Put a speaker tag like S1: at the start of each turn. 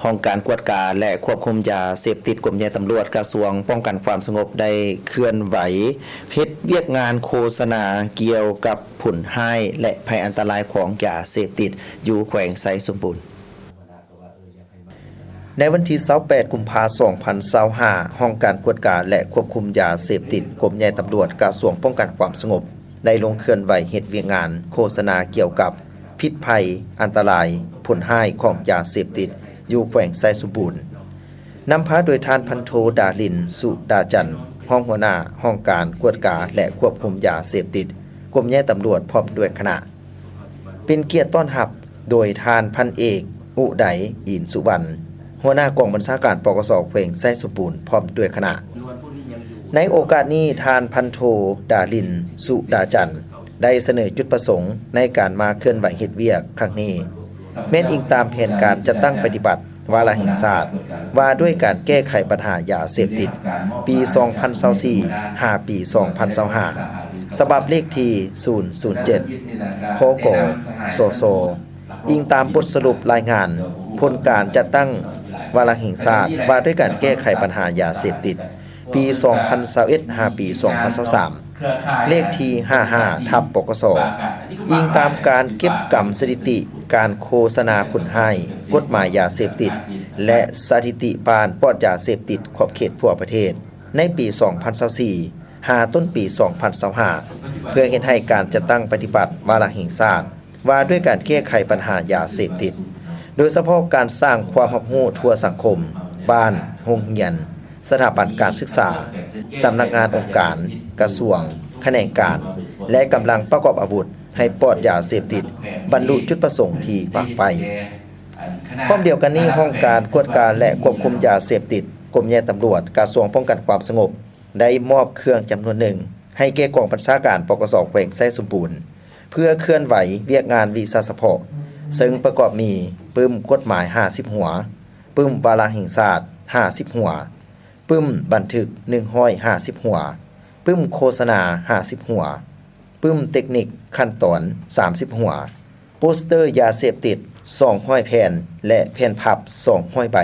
S1: ห้องการกวดกาและควบคุมยาเสพติดกรมยาตำรวจกระทรวงป้องกันความสงบได้เคลื่อนไหวเฮ็ดเวียกงานโฆษณาเกี่ยวกับผลให้และภัยอันตรายของยาเสพติดอยู่แขวงไซสมบูรณ์ในวันที่28กุมภาพันธ์2025ห้องการกวดกาและควบคุมยาเสพติดกรมยาตำรวจกระทรวงป้องกันความสงบได้ลงเคลื่อนไหวเฮ็ดเวียกงานโฆษณาเกี่ยวกับพิษภัยอันตรายผลให้ของยาเสพติดอยู่แขวงไซสมบูรณ์นำพาโดยท่านพันโทดาลินสุดาจันทร์ห้องหัวหน้าห้องการกวดกาและควบคุมยาเสพติดกรมยาตำรวจพร้อมด้วยคณะเป็นเกียรติต้อนรับโดยท่านพันเอกอุไดอินสุวรรณหัวหน้ากองบัญชาการปกส.แขวงไซสมบูรณ์พร้อมด้วยคณะในโอกาสนี้ท่านพันโทดาลินสุดาจันทร์ได้เสนอจุดประสงค์ในการมาเคลื่อนไหวเฮ็ดเวียกครั้งนี้แม้นอิงตามแผนการจัดตั้งปฏิบัติวาระแห่งชาติว่าด้วยการแก้ไขปัญหายาเสพติดปี2024 5ปี2025ฉบับเลขที่007คกสสอิงตามบทสรุปรายงานผลการจัดตั้งวาระแห่งชาติว่าด้วยการแก้ไขปัญหายาเสพติดปี2021 5ปี2023เลขที่55ทับปกส.อิงตามการเก็บกรรมสถิติการโฆษณาผลให้กฎหมายยาเสพติดและสถิติปานปลอดยาเสพติดขอบเขตทั่วประเทศในปี2024หาต้นปี2025เพื่อเฮ็ดให้การจัดตั้งปฏิบัติวาระแห่งชาติว่าด้วยการแก้ไขปัญหายาเสพติดโดยเฉพาะการสร้างความรับรู้ทั่วสังคมบ้านโรงเรียนสถาบันการศึกษาสำนักงานองค์การกระทรวงแขนงการและกำลังประกอบอาวุธให้ปลอดยาเสพติดบรรลุจุดประสงค์ที่วางไปพร้อมเดียวกันนี้ห้องการกวดกาและควบคุมยาเสพติดกรมยาตำรวจกระทรวงป้องกันความสงบได้มอบเครื่องจำนวนหนึ่งให้แก่กองบัญชาการปกส.แขวงไซสมบูรณ์เพื่อเคลื่อนไหวเวียกงานวิชาเฉพาะซึ่งประกอบมีปึ้มกฎหมาย50หัวปึ้มวาระแห่งชาติ50หัวปึ้มบันทึก150หัวปึ้มโฆษณา50หัวปึ้มเทคนิคขั้นตอน30หัวโปสเตอร์ยาเสพติด200แผ่นและแผ่นพับ200ใบ